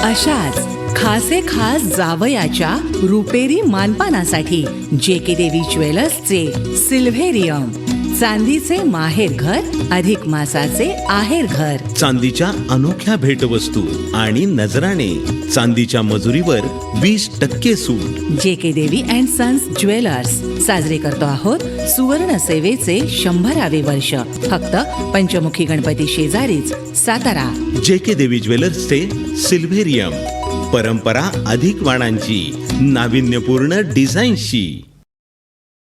अशाच खासे खास जावयाच्या रुपेरी मानपानासाठी JK देवी ज्वेलर्सचे सिल्व्हेरियम, चांदीचे माहेर घर अधिक मासाचे आहेर घर. चांदीच्या अनोख्या भेटवस्तू आणि नजराणे. चांदीच्या मजुरीवर 20% सूट. JK देवी अँड सन्स ज्वेलर्स साजरे करतो आहोत सुवर्ण सेवेचे 100वे वर्ष. फक्त पंचमुखी गणपती शेजारीच, सातारा. JK देवी ज्वेलर्सचे सिल्व्हेरियम. परंपरा अधिक वाणांची, नाविन्यपूर्ण डिझाईन्सची.